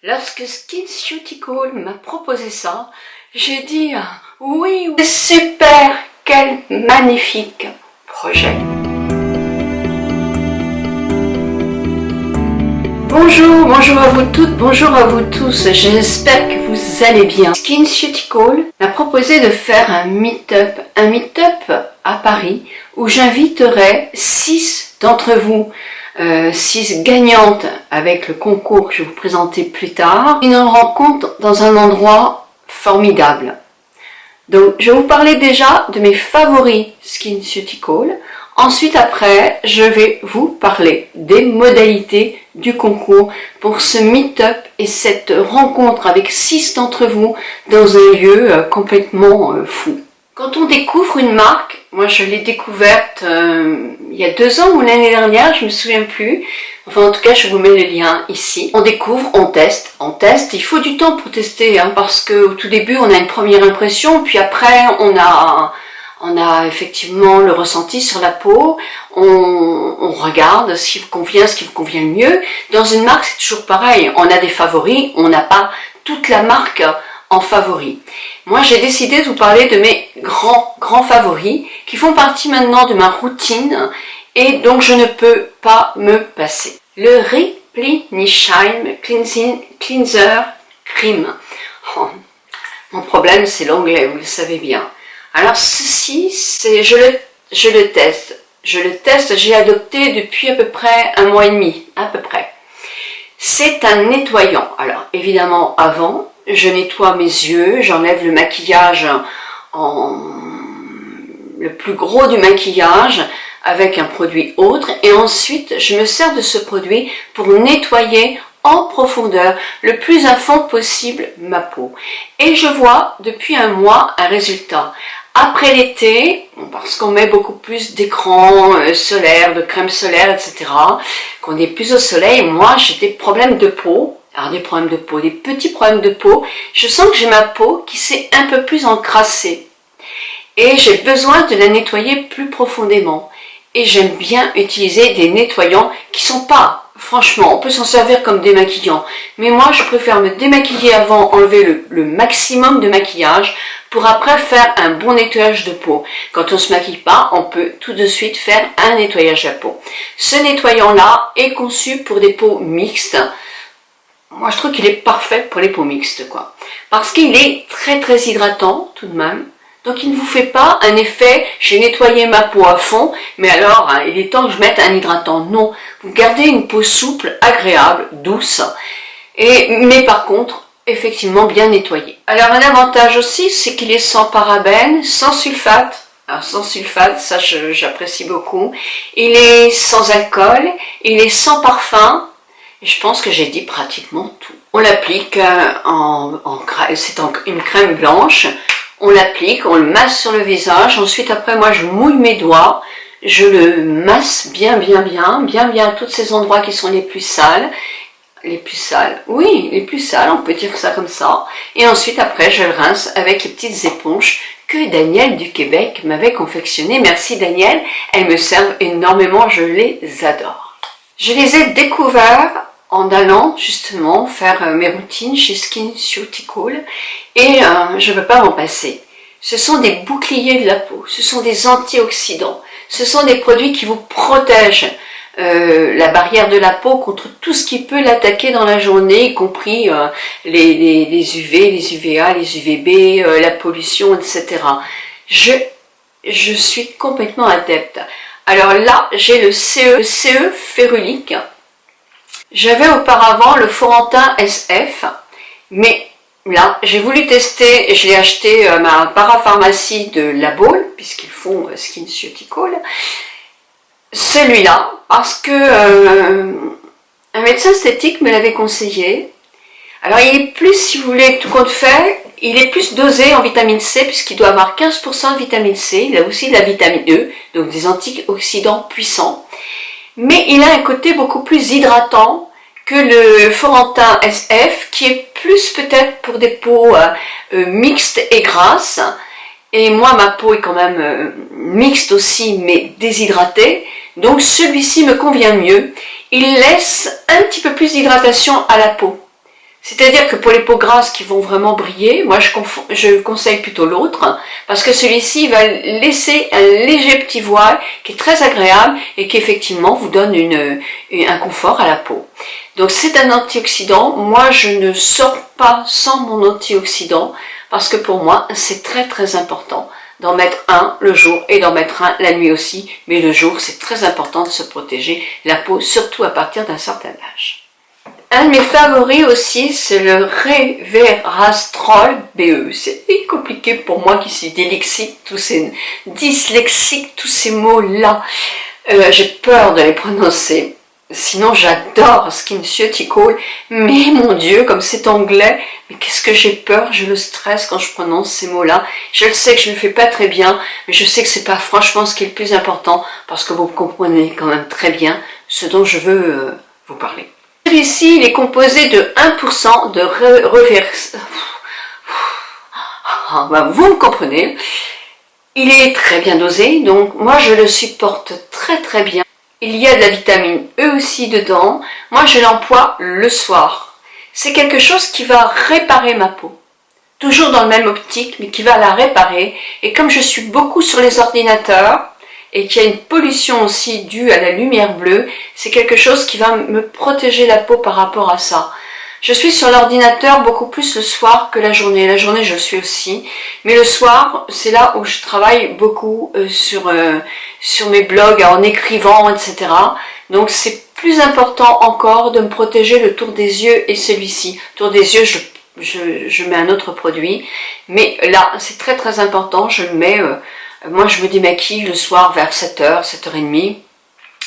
Lorsque SkinCutical m'a proposé ça, j'ai dit oui, super, quel magnifique projet. Bonjour à vous toutes, bonjour à vous tous, j'espère que vous allez bien. SkinCutical m'a proposé de faire un meet-up à Paris où j'inviterai 6 d'entre vous, 6 gagnantes avec le concours que je vais vous présenter plus tard. Une rencontre dans un endroit formidable. Donc je vais vous parler déjà de mes favoris SkinCutical. Ensuite après, je vais vous parler des modalités du concours pour ce meet-up et cette rencontre avec 6 d'entre vous dans un lieu complètement fou. Quand on découvre une marque, moi je l'ai découverte il y a 2 ans ou l'année dernière, je me souviens plus. Enfin en tout cas je vous mets le lien ici. On découvre, on teste. Il faut du temps pour tester parce qu'au tout début on a une première impression, puis après on a effectivement le ressenti sur la peau, on regarde ce qui vous convient le mieux. Dans une marque c'est toujours pareil, on a des favoris, on n'a pas toute la marque en favoris. Moi j'ai décidé de vous parler de mes grands favoris qui font partie maintenant de ma routine et donc je ne peux pas me passer. Le Replenishime Cleanser Cream. Oh, mon problème c'est l'anglais, vous le savez bien. Alors ceci, je le teste, j'ai adopté depuis à peu près 1 mois et demi, à peu près. C'est un nettoyant. Alors évidemment avant, je nettoie mes yeux, j'enlève le maquillage, le plus gros du maquillage avec un produit autre et ensuite je me sers de ce produit pour nettoyer en profondeur, le plus à fond possible ma peau. Et je vois depuis 1 mois un résultat. Après l'été, parce qu'on met beaucoup plus d'écran solaire, de crème solaire, etc., qu'on est plus au soleil, moi j'ai des problèmes de peau, alors des petits problèmes de peau, je sens que j'ai ma peau qui s'est un peu plus encrassée. Et j'ai besoin de la nettoyer plus profondément. Et j'aime bien utiliser des nettoyants qui sont pas, franchement, on peut s'en servir comme démaquillant. Mais moi, je préfère me démaquiller avant, enlever le maximum de maquillage pour après faire un bon nettoyage de peau. Quand on se maquille pas, on peut tout de suite faire un nettoyage à peau. Ce nettoyant-là est conçu pour des peaux mixtes. Moi, je trouve qu'il est parfait pour les peaux mixtes, quoi. Parce qu'il est très hydratant, tout de même. Donc il ne vous fait pas un effet, j'ai nettoyé ma peau à fond, mais alors il est temps que je mette un hydratant. Non, vous gardez une peau souple, agréable, douce, mais par contre, effectivement bien nettoyée. Alors un avantage aussi, c'est qu'il est sans parabènes, sans sulfate. Alors sans sulfate, ça j'apprécie beaucoup. Il est sans alcool, il est sans parfum, et je pense que j'ai dit pratiquement tout. On l'applique c'est une crème blanche. On l'applique, on le masse sur le visage, ensuite après moi je mouille mes doigts, je le masse bien à tous ces endroits qui sont les plus sales, on peut dire ça comme ça, et ensuite après je le rince avec les petites éponges que Danielle du Québec m'avait confectionnées. Merci Danielle, elles me servent énormément, je les adore. Je les ai découverts en allant justement faire mes routines chez SkinCutical et je ne peux pas m'en passer. Ce sont des boucliers de la peau, ce sont des antioxydants, ce sont des produits qui vous protègent la barrière de la peau contre tout ce qui peut l'attaquer dans la journée, y compris les UV, les UVA, les UVB, la pollution, etc. Je suis complètement adepte. Alors là, j'ai le CE férulique. J'avais auparavant le Forantin SF, mais là, j'ai voulu tester, je l'ai acheté à ma parapharmacie de La Baule, puisqu'ils font SkinCutical, celui-là, parce que un médecin esthétique me l'avait conseillé. Alors il est plus, si vous voulez, tout compte fait, il est plus dosé en vitamine C, puisqu'il doit avoir 15% de vitamine C, il a aussi de la vitamine E, donc des antioxydants puissants. Mais il a un côté beaucoup plus hydratant que le Forantin SF, qui est plus peut-être pour des peaux mixtes et grasses. Et moi, ma peau est quand même mixte aussi, mais déshydratée. Donc celui-ci me convient mieux. Il laisse un petit peu plus d'hydratation à la peau. C'est-à-dire que pour les peaux grasses qui vont vraiment briller, moi je conseille plutôt l'autre, parce que celui-ci va laisser un léger petit voile qui est très agréable et qui effectivement vous donne un confort à la peau. Donc c'est un antioxydant. Moi je ne sors pas sans mon antioxydant, parce que pour moi c'est très très important d'en mettre un le jour et d'en mettre un la nuit aussi, mais le jour c'est très important de se protéger la peau, surtout à partir d'un certain âge. Un de mes favoris aussi, c'est le Resveratrol BE. C'est compliqué pour moi qui suis dyslexique, tous ces mots-là. J'ai peur de les prononcer. Sinon, j'adore SkinCeuticals, mais mon Dieu, comme c'est anglais, mais qu'est-ce que j'ai peur, je le stresse quand je prononce ces mots-là. Je le sais que je ne le fais pas très bien, mais je sais que c'est pas franchement ce qui est le plus important, parce que vous comprenez quand même très bien ce dont je veux vous parler. Celui-ci, il est composé de 1% de vous me comprenez. Il est très bien dosé, donc moi je le supporte très très bien. Il y a de la vitamine E aussi dedans. Moi je l'emploie le soir. C'est quelque chose qui va réparer ma peau. Toujours dans le même optique, mais qui va la réparer. Et comme je suis beaucoup sur les ordinateurs, et qu'il y a une pollution aussi due à la lumière bleue, c'est quelque chose qui va me protéger la peau par rapport à ça. Je suis sur l'ordinateur beaucoup plus le soir que la journée. La journée, je le suis aussi. Mais le soir, c'est là où je travaille beaucoup sur mes blogs, en écrivant, etc. Donc, c'est plus important encore de me protéger le tour des yeux et celui-ci. Le tour des yeux, je mets un autre produit. Mais là, c'est très très important. Je le mets... moi, je me démaquille le soir vers 7h, 7h30.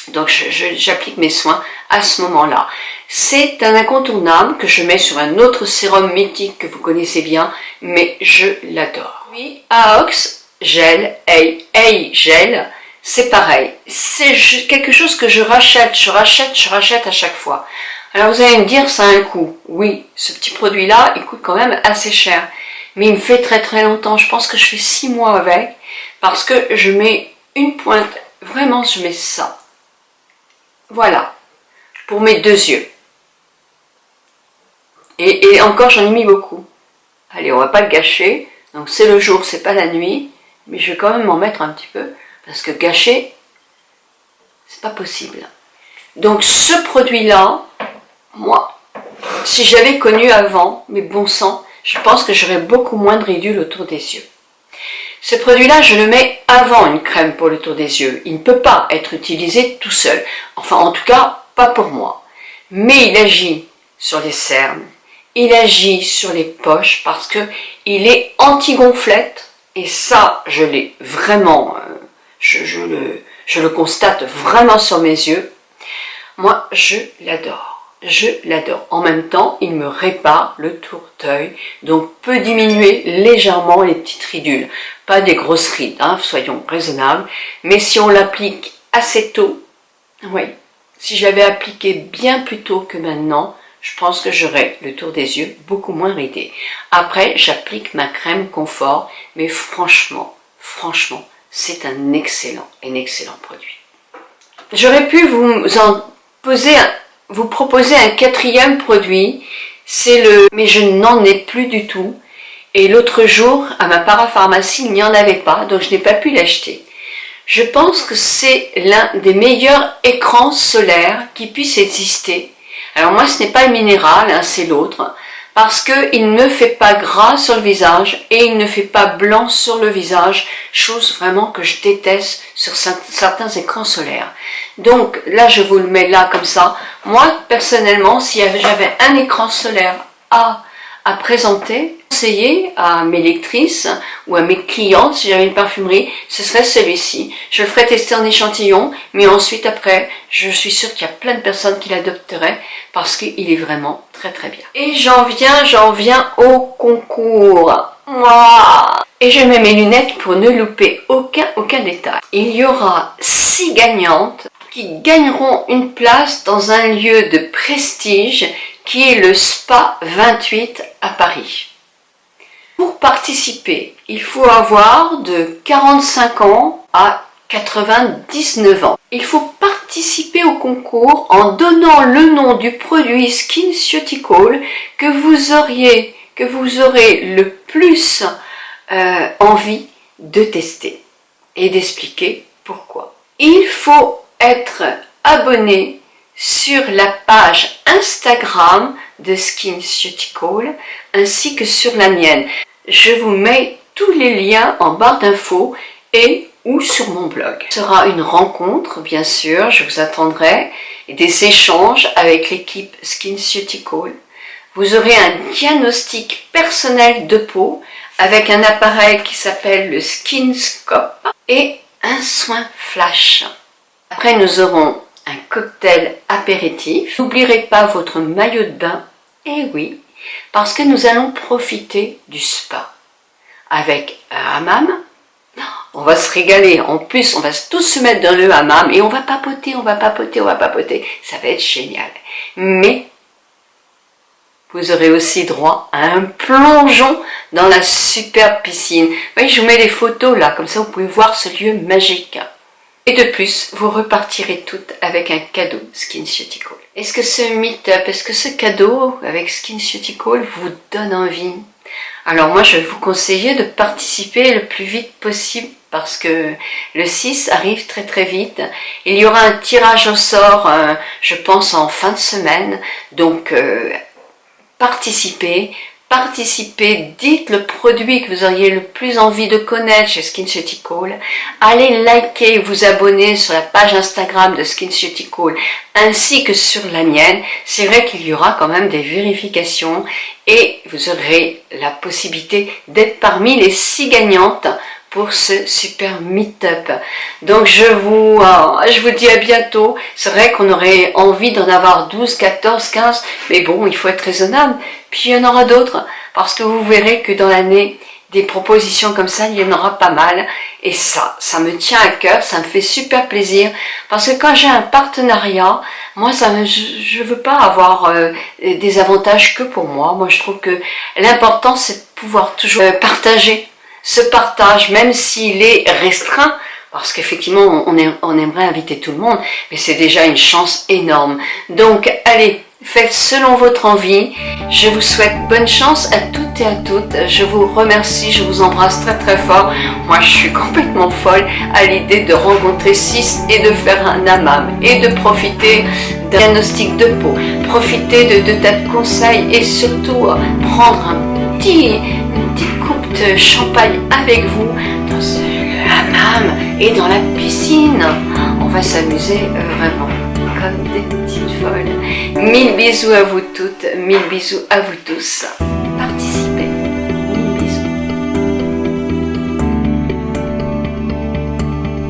Donc, j'applique mes soins à ce moment-là. C'est un incontournable que je mets sur un autre sérum mythique que vous connaissez bien, mais je l'adore. Oui, Aox Gel, Gel, c'est pareil. C'est quelque chose que je rachète à chaque fois. Alors, vous allez me dire, ça a un coût. Oui, ce petit produit-là, il coûte quand même assez cher. Mais il me fait très très longtemps. Je pense que je fais 6 mois avec. Parce que je mets une pointe, vraiment je mets ça. Voilà, pour mes 2 yeux. Et encore j'en ai mis beaucoup. Allez, on va pas le gâcher. Donc c'est le jour, c'est pas la nuit. Mais je vais quand même m'en mettre un petit peu. Parce que gâcher, c'est pas possible. Donc ce produit-là, moi, si j'avais connu avant, mais bon sang, je pense que j'aurais beaucoup moins de ridules autour des yeux. Ce produit-là, je le mets avant une crème pour le tour des yeux. Il ne peut pas être utilisé tout seul. Enfin, en tout cas, pas pour moi. Mais il agit sur les cernes. Il agit sur les poches parce que il est anti-gonflette. Et ça, je l'ai vraiment, je le constate vraiment sur mes yeux. Moi, je l'adore. Je l'adore. En même temps, il me répare le tour d'œil, donc peut diminuer légèrement les petites ridules. Pas des grosses rides, hein, soyons raisonnables, mais si on l'applique assez tôt, oui, si j'avais appliqué bien plus tôt que maintenant, je pense que j'aurais le tour des yeux beaucoup moins ridé. Après, j'applique ma crème confort, mais franchement, c'est un excellent produit. J'aurais pu vous proposer un 4e produit, c'est mais je n'en ai plus du tout. Et l'autre jour, à ma parapharmacie, il n'y en avait pas, donc je n'ai pas pu l'acheter. Je pense que c'est l'un des meilleurs écrans solaires qui puisse exister. Alors moi, ce n'est pas le minéral, hein, c'est l'autre, parce qu'il ne fait pas gras sur le visage et il ne fait pas blanc sur le visage, chose vraiment que je déteste sur certains écrans solaires. Donc là, je vous le mets là comme ça. Moi, personnellement, si j'avais un écran solaire à présenter, conseiller à mes lectrices ou à mes clientes, si j'avais une parfumerie, ce serait celui-ci. Je le ferais tester en échantillon, mais ensuite après, je suis sûre qu'il y a plein de personnes qui l'adopteraient parce qu'il est vraiment très très bien. Et j'en viens au concours. Mouah. Et je mets mes lunettes pour ne louper aucun détail. Il y aura 6 gagnantes qui gagneront une place dans un lieu de prestige qui est le Spa 28 à Paris. Pour participer, il faut avoir de 45 ans à 99 ans. Il faut participer au concours en donnant le nom du produit SkinCeuticals que vous aurez le plus envie de tester et d'expliquer pourquoi. Il faut être abonné sur la page Instagram de SkinCeuticals ainsi que sur la mienne. Je vous mets tous les liens en barre d'infos et ou sur mon blog. Ce sera une rencontre, bien sûr, je vous attendrai, et des échanges avec l'équipe SkinCeuticals. Vous aurez un diagnostic personnel de peau avec un appareil qui s'appelle le SkinScope et un soin flash. Après, nous aurons un cocktail apéritif. N'oublierez pas votre maillot de bain, et oui, parce que nous allons profiter du spa avec un hammam. On va se régaler, en plus on va tous se mettre dans le hammam et on va papoter, ça va être génial. Mais vous aurez aussi droit à un plongeon dans la superbe piscine. Vous voyez, je vous mets des photos là, comme ça vous pouvez voir ce lieu magique. Et de plus, vous repartirez toutes avec un cadeau SkinCeuticals. Est-ce que ce meet-up, est-ce que ce cadeau avec SkinCeuticals vous donne envie? Alors moi je vais vous conseiller de participer le plus vite possible parce que le 6 arrive très très vite. Il y aura un tirage au sort, je pense en fin de semaine, donc participez, dites le produit que vous auriez le plus envie de connaître chez SkinCeuticals, allez liker, vous abonner sur la page Instagram de SkinCeuticals ainsi que sur la mienne. C'est vrai qu'il y aura quand même des vérifications et vous aurez la possibilité d'être parmi les 6 gagnantes pour ce super meet-up. Donc je vous dis à bientôt. C'est vrai qu'on aurait envie d'en avoir 12, 14, 15, mais bon, il faut être raisonnable. Puis il y en aura d'autres, parce que vous verrez que dans l'année, des propositions comme ça, il y en aura pas mal. Et ça me tient à cœur, ça me fait super plaisir, parce que quand j'ai un partenariat, moi, je veux pas avoir des avantages que pour moi. Moi, je trouve que l'important, c'est de pouvoir toujours partager. Ce partage, même s'il est restreint, parce qu'effectivement, on aimerait inviter tout le monde, mais c'est déjà une chance énorme. Donc, allez, faites selon votre envie. Je vous souhaite bonne chance à toutes et à toutes. Je vous remercie, je vous embrasse très très fort. Moi, je suis complètement folle à l'idée de rencontrer 6 et de faire un hammam et de profiter d'un diagnostic de peau, profiter de tas de conseils et surtout prendre une petite coupe de champagne avec vous dans le hammam et dans la piscine. On va s'amuser vraiment comme des petites folles. 1000 bisous à vous toutes, 1000 bisous à vous tous.